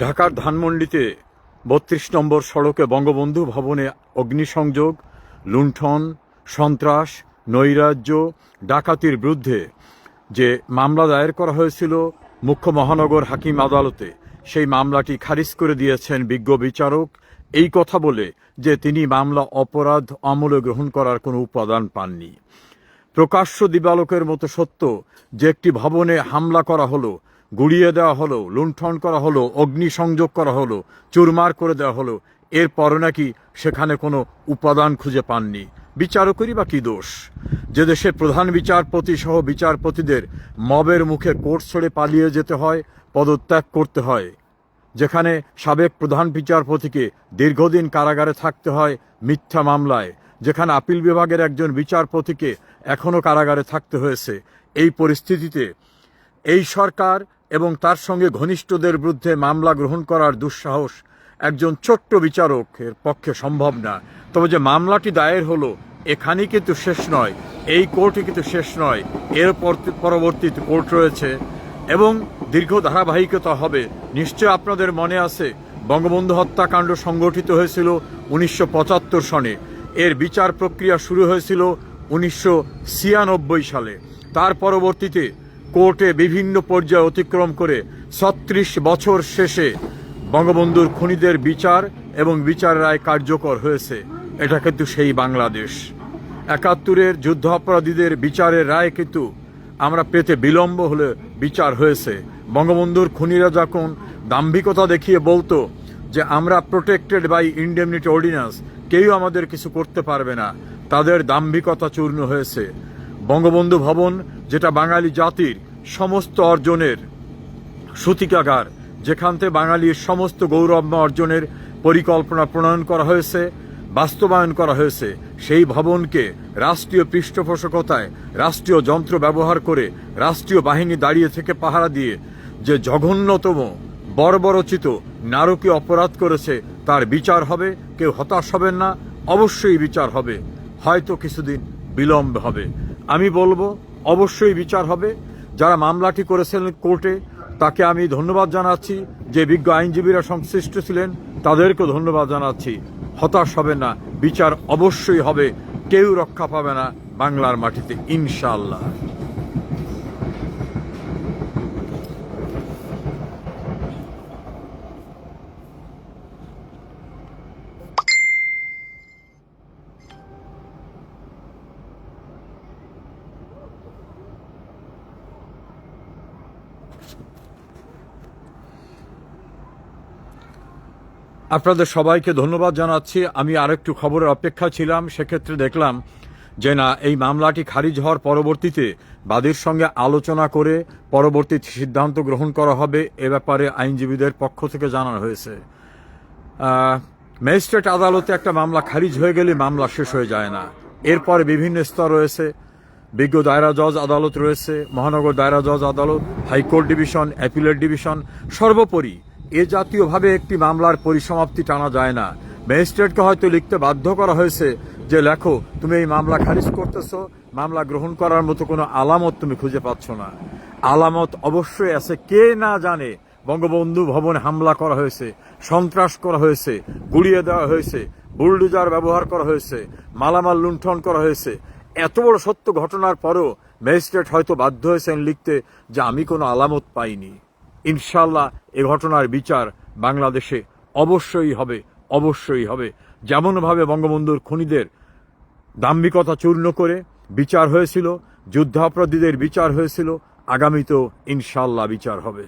ঢাকার ধানমন্ডিতে ৩২ নম্বর সড়কে বঙ্গবন্ধু ভবনে অগ্নিসংযোগ, লুণ্ঠন, সন্ত্রাস, নৈরাজ্য, ডাকাতির বিরুদ্ধে যে মামলা দায়ের করা হয়েছিল মুখ্য মহানগর হাকিম আদালতে, সেই মামলাটি খারিজ করে দিয়েছেন বিজ্ঞ বিচারক, এই কথা বলে যে তিনি মামলা অপরাধ আমলে গ্রহণ করার কোনো উপাদান পাননি। প্রকাশ্য দিবালোকের মতো সত্য যে একটি ভবনে হামলা করা হলো, গুড়িয়ে দেওয়া হলো, লুণ্ঠন করা হলো, অগ্নিসংযোগ করা হলো, চুরমার করে দেওয়া হলো, এরপরও নাকি সেখানে কোনো উপাদান খুঁজে পাননি। বিচারকেরই বা কী দোষ? যে দেশের প্রধান বিচারপতি সহ বিচারপতিদের মবের মুখে কোর্ট ছেড়ে পালিয়ে যেতে হয়, পদত্যাগ করতে হয়, যেখানে সাবেক প্রধান বিচারপতিকে দীর্ঘদিন কারাগারে থাকতে হয় মিথ্যা মামলায়, যেখানে আপিল বিভাগের একজন বিচারপতিকে এখনও কারাগারে থাকতে হয়েছে, এই পরিস্থিতিতে এই সরকার এবং তার সঙ্গে ঘনিষ্ঠদের বিরুদ্ধে মামলা গ্রহণ করার দুঃসাহস একজন ছোট্ট বিচারকের পক্ষে সম্ভব না। তবে যে মামলাটি দায়ের হলো, এখানেই কিন্তু শেষ নয়, এই কোর্টে কিন্তু শেষ নয়, এর পরবর্তীতে কোর্ট রয়েছে এবং দীর্ঘ ধারাবাহিকতা হবে। নিশ্চয় আপনাদের মনে আছে বঙ্গবন্ধু হত্যাকাণ্ড সংগঠিত হয়েছিল 1975 সনে, এর বিচার প্রক্রিয়া শুরু হয়েছিল 1996 সালে। তার পরবর্তীতে কোর্টে বিভিন্ন পর্যায়ে অতিক্রম করে 36 বছর শেষে বঙ্গবন্ধুর খুনিদের বিচার এবং বিচার রায় কার্যকর হয়েছে। এটা কিন্তু সেই বাংলাদেশ। 71-এর যুদ্ধ অপরাধীদের বিচারের রায় কিন্তু আমরা পেতে বিলম্ব হলে বিচার হয়েছে। বঙ্গবন্ধুর খুনিরা যখন দাম্ভিকতা দেখিয়ে বলতো যে আমরা প্রোটেক্টেড বাই ইনডেমনিটি অর্ডিন্যান্স, কেউ আমাদের কিছু করতে পারবে না, তাদের দাম্ভিকতা চূর্ণ হয়েছে। বঙ্গবন্ধু ভবন, যেটা বাঙালি জাতির সমস্ত অর্জনের সূতিকাগার, যেখান থেকে বাঙালির সমস্ত গৌরবময় অর্জনের পরিকল্পনা প্রণয়ন করা হয়েছে, বাস্তবায়ন করা হয়েছে, সেই ভবনকে রাষ্ট্রীয় পৃষ্ঠপোষকতায় রাষ্ট্রীয় যন্ত্র ব্যবহার করে রাষ্ট্রীয় বাহিনী দাঁড়িয়ে থেকে পাহারা দিয়ে যে জঘন্যতম বর্বরচিত নারকীয় অপরাধ করেছে, তার বিচার হবে। কেউ হতাশ হবেন না, অবশ্যই বিচার হবে। হয়তো কিছুদিন বিলম্ব হবে, আমি বলবো অবশ্যই বিচার হবে। যারা মামলাটি করেছিলেন কোর্টে, তাকে আমি ধন্যবাদ জানাচ্ছি। যে বিজ্ঞ আইনজীবীরা সংশ্লিষ্ট ছিলেন, তাদেরকেও ধন্যবাদ জানাচ্ছি। হতাশ হবে না, বিচার অবশ্যই হবে। কেউ রক্ষা পাবে না বাংলার মাটিতে, ইনশাআল্লাহ। আপনাদের সবাইকে ধন্যবাদ জানাচ্ছি। আমি আরেকটু খবরের অপেক্ষা ছিলাম, সেক্ষেত্রে দেখলাম যে না, এই মামলাটি খারিজ হওয়ার পরবর্তীতে বাদীর সঙ্গে আলোচনা করে পরবর্তী সিদ্ধান্ত গ্রহণ করা হবে, এ ব্যাপারে আইনজীবীদের পক্ষ থেকে জানানো হয়েছে। ম্যাজিস্ট্রেট আদালতে একটা মামলা খারিজ হয়ে গেলে মামলা শেষ হয়ে যায় না, এরপরে বিভিন্ন স্তর রয়েছে। বিজ্ঞ দায়রা জজ আদালত রয়েছে, মহানগর দায়রা জজ আদালত, হাইকোর্ট ডিভিশন, অ্যাপিলেট ডিভিশন। সর্বোপরি এ জাতীয়ভাবে একটি মামলার পরিসমাপ্তি টানা যায় না। ম্যাজিস্ট্রেটকে হয়তো লিখতে বাধ্য করা হয়েছে যে লেখো, তুমি এই মামলা খারিজ করতেছো, মামলা গ্রহণ করার মতো কোনো আলামত তুমি খুঁজে পাচ্ছ না। আলামত অবশ্যই আছে, কে না জানে বঙ্গবন্ধু ভবনে হামলা করা হয়েছে, সন্ত্রাস করা হয়েছে, গুড়িয়ে দেওয়া হয়েছে, বুলডোজার ব্যবহার করা হয়েছে, মালামাল লুণ্ঠন করা হয়েছে। এত বড় সত্য ঘটনার পরও ম্যাজিস্ট্রেট হয়তো বাধ্য হয়েছেন লিখতে যে আমি কোনো আলামত পাইনি। ইনশাআল্লাহ এ ঘটনার বিচার বাংলাদেশে অবশ্যই হবে, অবশ্যই হবে। যেমনভাবে বঙ্গবন্ধুর খুনিদের দাম্ভিকতা চূর্ণ করে বিচার হয়েছিল, যুদ্ধাপরাধীদের বিচার হয়েছিল, আগামীতেও ইনশাআল্লাহ বিচার হবে।